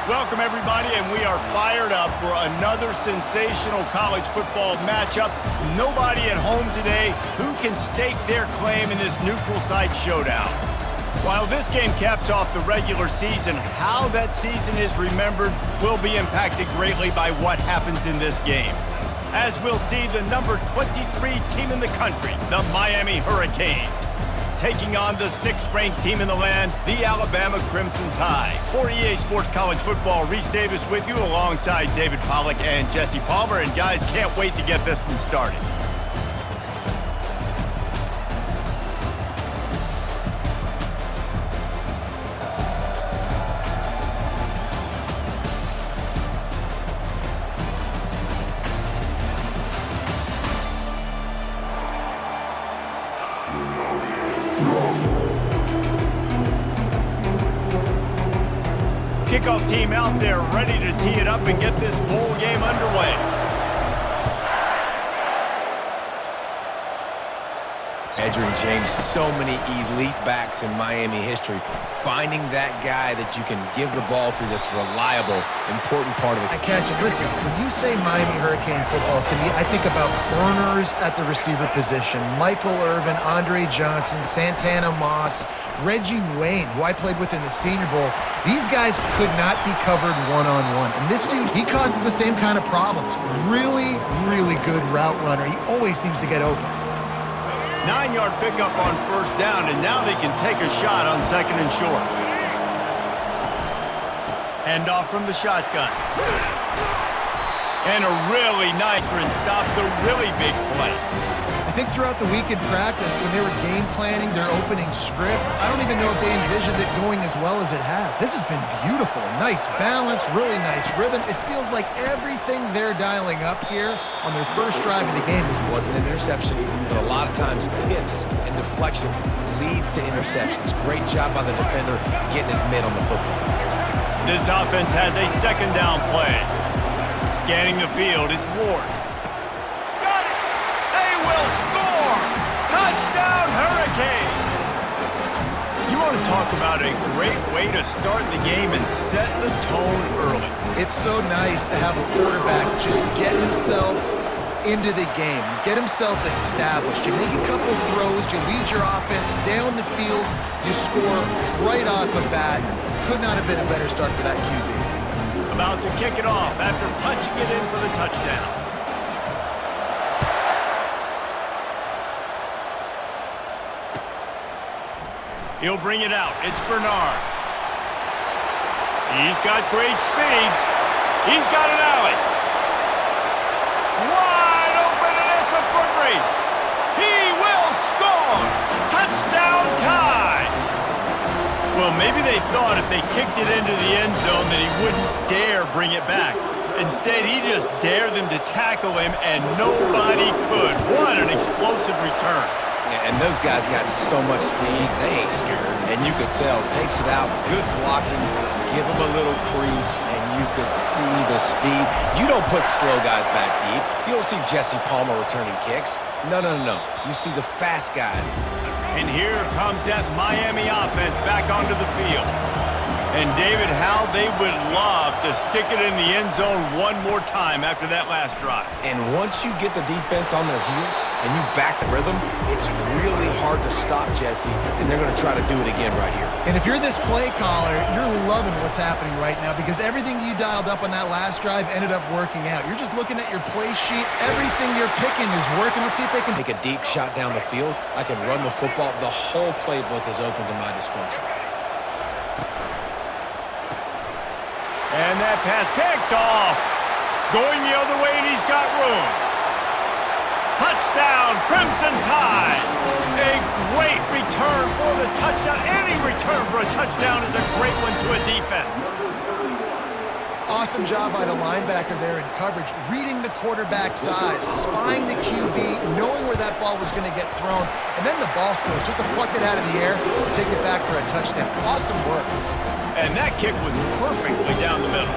Welcome, everybody, and we are fired up for another sensational college football matchup. Nobody at home today who can stake their claim in this neutral site showdown. While this game caps off the regular season, how that season is remembered will be impacted greatly by what happens in this game. As we'll see, the number 23 team in the country, the Miami Hurricanes, taking on the 6th-ranked team in the land, the Alabama Crimson Tide. For EA Sports College Football, Reese Davis with you alongside David Pollack and Jesse Palmer. And guys, can't wait to get this one started. Kickoff team out there ready to tee it up and get this bowl game underway. Edgerrin James, so many elite backs in Miami history. Finding that guy that you can give the ball to that's reliable, important part of the... I catch it. Listen, when you say Miami Hurricane football, to me, I think about burners at the receiver position. Michael Irvin, Andre Johnson, Santana Moss, Reggie Wayne, who I played with in the Senior Bowl. These guys could not be covered one-on-one. And this dude, he causes the same kind of problems. Really, really good route runner. He always seems to get open. 9-yard pickup on first down, and now they can take a shot on 2nd and short. Hand off from the shotgun. And a really nice run stop, the really big play. I think throughout the week in practice, when they were game planning their opening script, I don't even know if they envisioned it going as well as it has. This has been beautiful. Nice balance, really nice rhythm. It feels like everything they're dialing up here on their first drive of the game wasn't an interception, but a lot of times tips and deflections leads to interceptions. Great job by the defender getting his mitt on the football. This offense has a 2nd down play. Scanning the field, it's Ward. Touchdown, Hurricane! You want to talk about a great way to start the game and set the tone early. It's so nice to have a quarterback just get himself into the game, get himself established. You make a couple throws, you lead your offense down the field, you score right off the bat. Could not have been a better start for that QB. About to kick it off after punching it in for the touchdown. He'll bring it out. It's Bernard. He's got great speed. He's got an alley. Wide open, and it's a foot race. He will score. Touchdown tie. Well, maybe they thought if they kicked it into the end zone that he wouldn't dare bring it back. Instead, he just dared them to tackle him, and nobody could. What an explosive return. And those guys got so much speed, they ain't scared. And you could tell, takes it out, good blocking, give them a little crease, and you could see the speed. You don't put slow guys back deep. You don't see Jesse Palmer returning kicks. No. You see the fast guys. And here comes that Miami offense back onto the field. And David, how they would love to stick it in the end zone one more time after that last drive. And once you get the defense on their heels and you back the rhythm, it's really hard to stop Jesse, and they're going to try to do it again right here. And if you're this play caller, you're loving what's happening right now because everything you dialed up on that last drive ended up working out. You're just looking at your play sheet. Everything you're picking is working. Let's see if they can take a deep shot down the field. I can run the football. The whole playbook is open to my disposal. And that pass picked off. Going the other way, and he's got room. Touchdown, Crimson Tide. A great return for the touchdown. Any return for a touchdown is a great one to a defense. Awesome job by the linebacker there in coverage, reading the quarterback's eyes, spying the QB, knowing where that ball was going to get thrown, and then the ball skills, just to pluck it out of the air and take it back for a touchdown. Awesome work. And that kick was perfectly down the middle.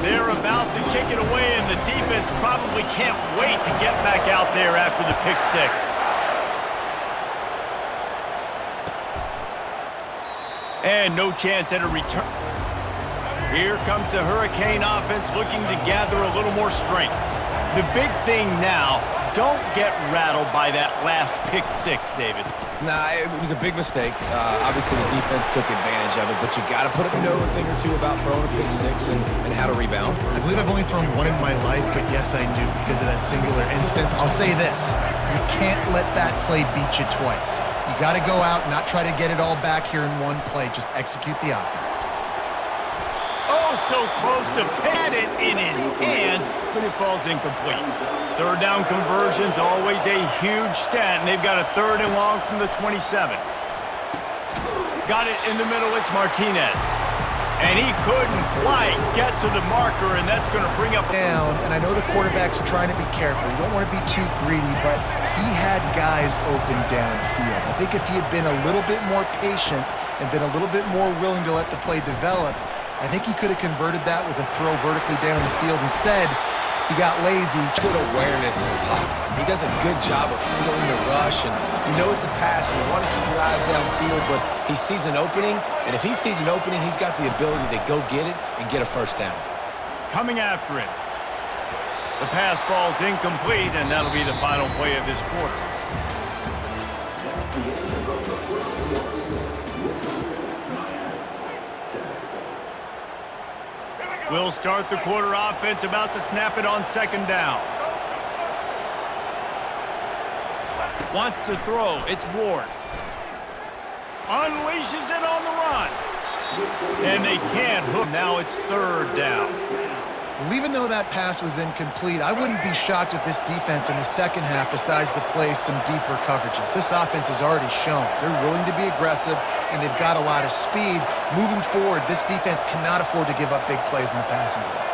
They're about to kick it away, and the defense probably can't wait to get back out there after the pick six. And no chance at a return. Here comes the Hurricane offense looking to gather a little more strength. The big thing now, don't get rattled by that last pick six, David. Nah, it was a big mistake. Obviously, the defense took advantage of it, but you got to put up a thing or two about throwing a pick six and how to rebound. I believe I've only thrown one in my life, but yes, I do because of that singular instance. I'll say this. You can't let that play beat you twice. You got to go out and not try to get it all back here in one play. Just execute the offense. Oh, so close to pat it in his hands, but it falls incomplete. Third down conversion's always a huge stat, and they've got a 3rd and long from the 27. Got it in the middle, it's Martinez. And he couldn't quite get to the marker, and that's going to bring up down, and I know the quarterback's trying to be careful. You don't want to be too greedy, but he had guys open downfield. I think if he had been a little bit more patient and been a little bit more willing to let the play develop, I think he could have converted that with a throw vertically down the field. Instead, he got lazy. Good awareness in the pocket. He does a good job of feeling the rush, and you know it's a pass, and you want to keep your eyes downfield, but he sees an opening, and if he sees an opening, he's got the ability to go get it and get a first down. Coming after it. The pass falls incomplete, and that'll be the final play of this quarter. We'll start the quarter offense, about to snap it on 2nd down. Wants to throw, it's Ward. Unleashes it on the run. And they can't hook, now it's 3rd down. Well, even though that pass was incomplete, I wouldn't be shocked if this defense in the second half decides to play some deeper coverages. This offense has already shown they're willing to be aggressive, and they've got a lot of speed. Moving forward, this defense cannot afford to give up big plays in the passing game.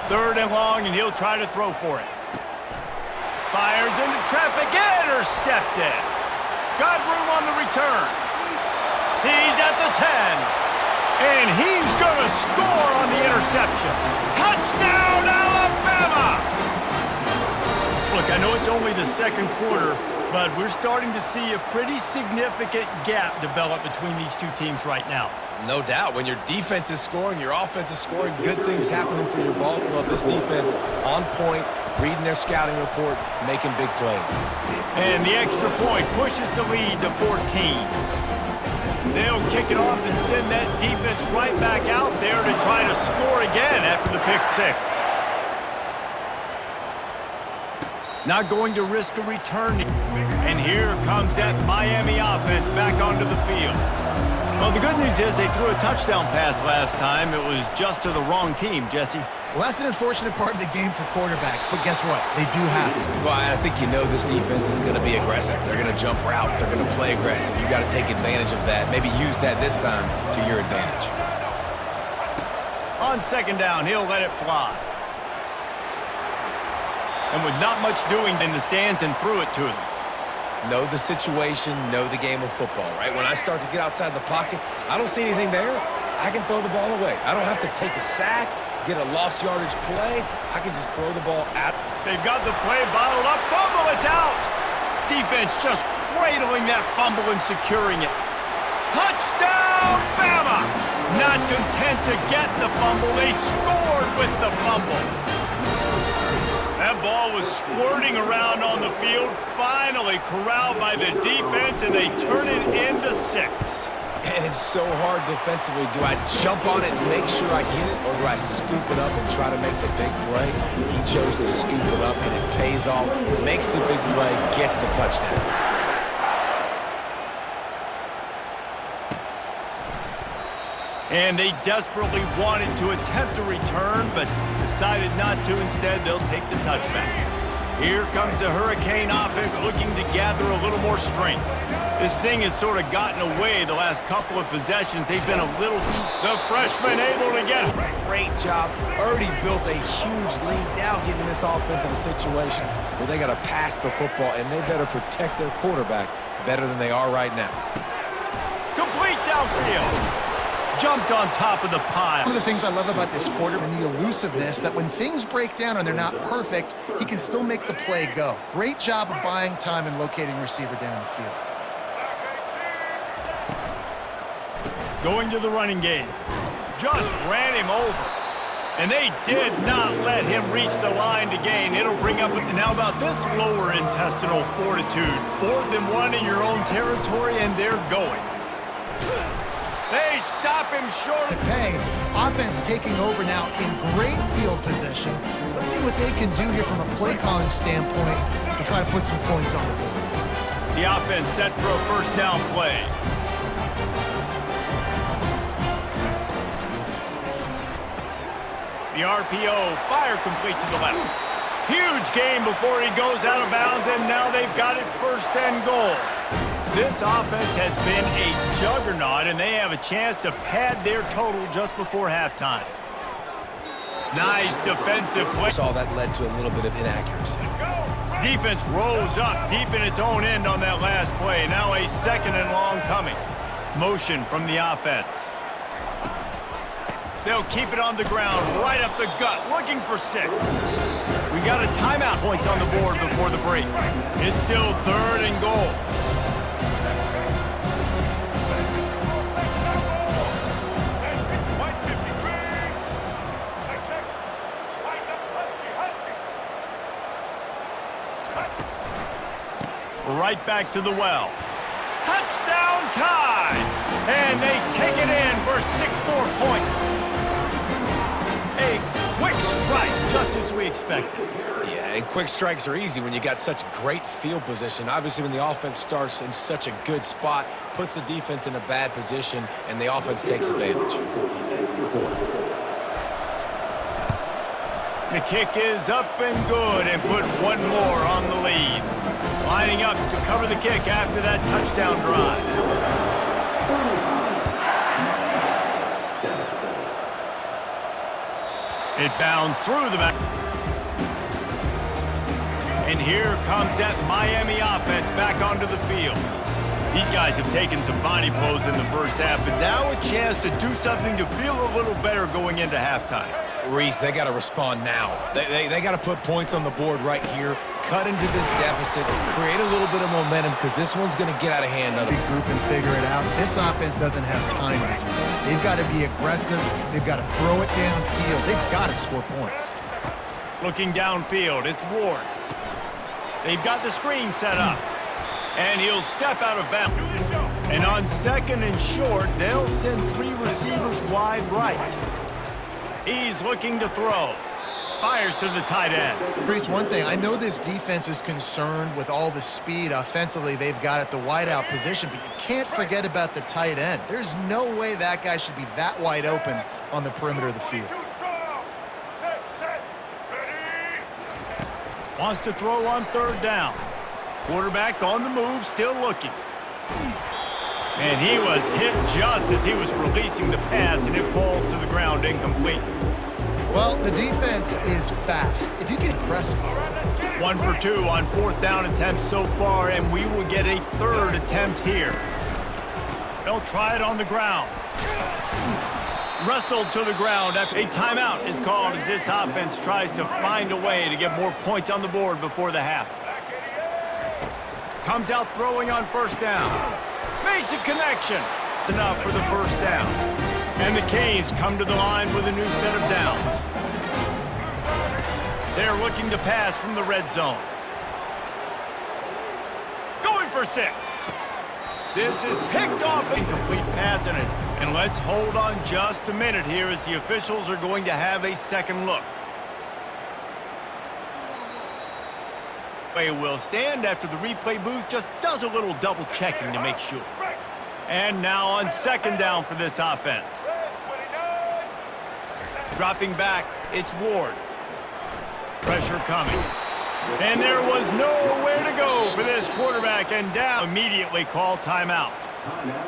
Third and long, and he'll try to throw for it. Fires into traffic, intercepted. Got room on the return. He's at the 10. And he's going to score on the interception. Touchdown, Alabama! Look, I know it's only the 2nd quarter, but we're starting to see a pretty significant gap develop between these two teams right now. No doubt. When your defense is scoring, your offense is scoring, good things happening for your ball club. This defense on point, reading their scouting report, making big plays. And the extra point pushes the lead to 14. They'll kick it off and send that defense right back out there to try to score again after the pick six. Not going to risk a return. And here comes that Miami offense back onto the field. Well, the good news is they threw a touchdown pass last time. It was just to the wrong team, Jesse. Well, that's an unfortunate part of the game for quarterbacks, but guess what? They do have it. Well, I think you know this defense is going to be aggressive. They're going to jump routes. They're going to play aggressive. You got to take advantage of that. Maybe use that this time to your advantage. On 2nd down, he'll let it fly. And with not much doing in the stands, and threw it to them. Know the situation, know the game of football, right? When I start to get outside the pocket, I don't see anything there, I can throw the ball away. I don't have to take a sack, get a lost yardage play. I can just throw the ball at. They've got the play bottled up. Fumble, it's out. Defense just cradling that fumble and securing it. Touchdown, Bama! Not content to get the fumble, they scored with the fumble. That ball was squirting around on the field, finally corralled by the defense, and they turn it into 6. And it's so hard defensively. Do I jump on it and make sure I get it, or do I scoop it up and try to make the big play? He chose to scoop it up, and it pays off, makes the big play, gets the touchdown. And they desperately wanted to attempt a return, but decided not to. Instead, they'll take the touchback. Here comes the Hurricane offense looking to gather a little more strength. This thing has sort of gotten away the last couple of possessions. They've been a little... The freshman able to get... Great job. Already built a huge lead. Now getting this offense in a situation where they got to pass the football, and they better protect their quarterback better than they are right now. Complete downfield. Jumped on top of the pile. One of the things I love about this quarter and the elusiveness, that when things break down and they're not perfect, he can still make the play go. Great job of buying time and locating receiver down the field. Going to the running game. Just ran him over. And they did not let him reach the line to gain. It'll bring up, now about this lower intestinal fortitude. 4th and 1 in your own territory, and they're going. They stop him short. Hey, offense taking over now in great field position. Let's see what they can do here from a play calling standpoint to try to put some points on the board. The offense set for a first down play. The RPO, fire complete to the left. Huge gain before he goes out of bounds, and now they've got it 1st and goal. This offense has been a juggernaut, and they have a chance to pad their total just before halftime. Nice defensive play. All that led to a little bit of inaccuracy. Defense rose up deep in its own end on that last play. Now a 2nd and long coming. Motion from the offense. They'll keep it on the ground, right up the gut, looking for 6. We got a timeout points on the board before the break. It's still 3rd and goal. Right back to the well. Touchdown tie! And they take it in for 6 more points. A quick strike, just as we expected. Yeah, and quick strikes are easy when you got such great field position. Obviously, when the offense starts in such a good spot, puts the defense in a bad position, and the offense takes advantage. The kick is up and good, and put 1 more on the lead. Lining up to cover the kick after that touchdown drive. It bounds through the back. And here comes that Miami offense back onto the field. These guys have taken some body blows in the first half, but now a chance to do something to feel a little better going into halftime. Reese, they got to respond now. They got to put points on the board right here, cut into this deficit, create a little bit of momentum, because this one's going to get out of hand. Group and figure it out. This offense doesn't have time to do that. They've got to be aggressive. They've got to throw it downfield. They've got to score points. Looking downfield, it's Ward. They've got the screen set up. And he'll step out of bounds. And on 2nd and short, they'll send 3 receivers wide right. He's looking to throw. Fires to the tight end. Reese, one thing, I know this defense is concerned with all the speed offensively they've got at the wideout position, but you can't forget about the tight end. There's no way that guy should be that wide open on the perimeter of the field. Wants to throw on 3rd down. Quarterback on the move, still looking. And he was hit just as he was releasing the pass, and it falls to the ground incomplete. Well, the defense is fast. If you can press them. 1 for 2 on 4th down attempts so far, and we will get a 3rd attempt here. They'll try it on the ground. Wrestled to the ground after a timeout is called as this offense tries to find a way to get more points on the board before the half. Comes out throwing on 1st down. Makes a connection. Enough for the 1st down. And the Canes come to the line with a new set of downs. They're looking to pass from the red zone. Going for 6. This is picked off. Incomplete pass in it. And let's hold on just a minute here as the officials are going to have a 2nd look. Will stand after the replay booth just does a little double checking to make sure. And now on 2nd down for this offense. Dropping back, it's Ward. Pressure coming. And there was nowhere to go for this quarterback, and down immediately call timeout.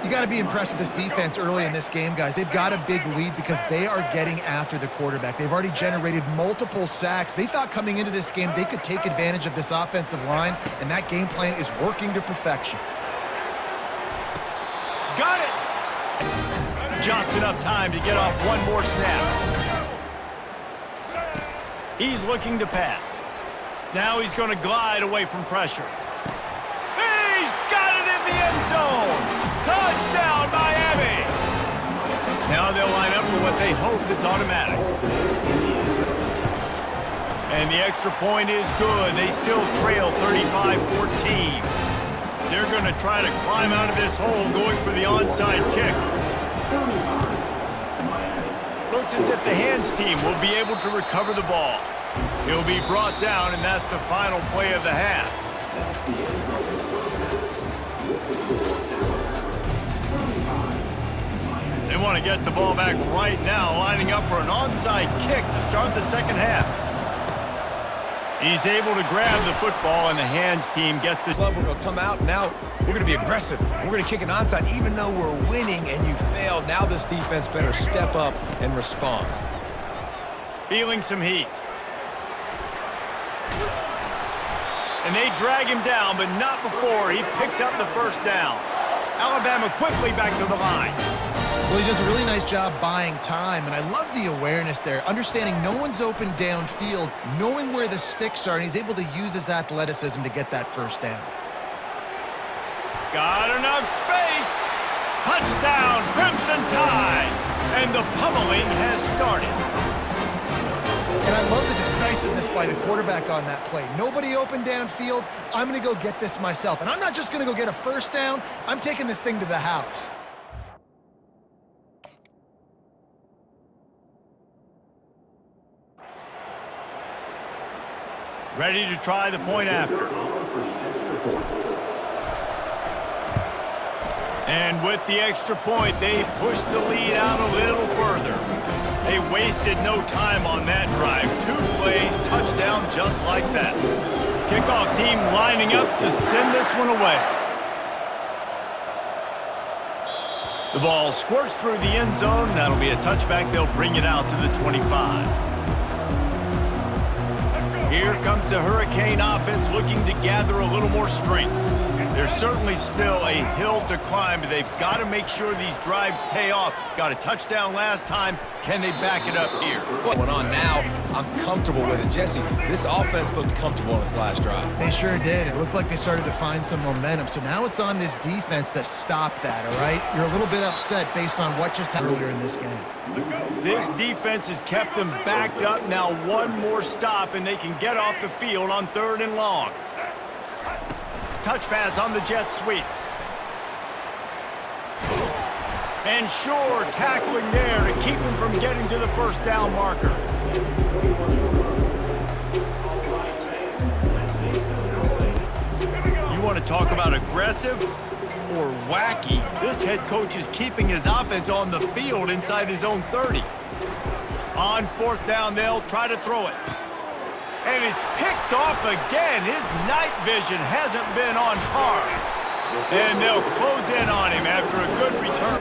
You got to be impressed with this defense early in this game, guys. They've got a big lead because they are getting after the quarterback. They've already generated multiple sacks. They thought coming into this game they could take advantage of this offensive line, and that game plan is working to perfection. Got it! Just enough time to get off one more snap. He's looking to pass. Now he's going to glide away from pressure. He's got it in the end zone! Touchdown, Miami! Now they'll line up for what they hope is automatic. And the extra point is good. They still trail 35-14. They're going to try to climb out of this hole going for the onside kick. Looks as if the hands team will be able to recover the ball. He'll be brought down, and that's the final play of the half. They want to get the ball back right now, lining up for an onside kick to start the second half. He's able to grab the football, and the hands team gets the Club, we're going to come out. Now we're going to be aggressive. We're going to kick an onside, even though we're winning and you failed. Now this defense better step up and respond. Feeling some heat. And they drag him down, but not before he picks up the first down. Alabama quickly back to the line. Well, he does a really nice job buying time, and I love the awareness there, understanding no one's open downfield, knowing where the sticks are, and he's able to use his athleticism to get that first down. Got enough space. Touchdown, Crimson Tide. And the pummeling has started. And I love the decisiveness by the quarterback on that play. Nobody open downfield. I'm going to go get this myself. And I'm not just going to go get a first down. I'm taking this thing to the house. Ready to try the point after. And with the extra point, they push the lead out a little further. They wasted no time on that drive. 2 plays, touchdown just like that. Kickoff team lining up to send this one away. The ball squirts through the end zone. That'll be a touchback. They'll bring it out to the 25. Here comes the Hurricane offense looking to gather a little more strength. There's certainly still a hill to climb, but they've got to make sure these drives pay off. Got a touchdown last time. Can they back it up here? What's going on now? I'm comfortable with it. Jesse, this offense looked comfortable on its last drive. They sure did. It looked like they started to find some momentum. So now it's on this defense to stop that, all right? You're a little bit upset based on what just happened earlier in this game. This defense has kept them backed up. Now one more stop, and they can get off the field on 3rd and long. Touch pass on the jet sweep. And sure, tackling there to keep him from getting to the first down marker. You want to talk about aggressive or wacky? This head coach is keeping his offense on the field inside his own 30. On 4th down, they'll try to throw it. And it's picked off again. His night vision hasn't been on par. And they'll close in on him after a good return.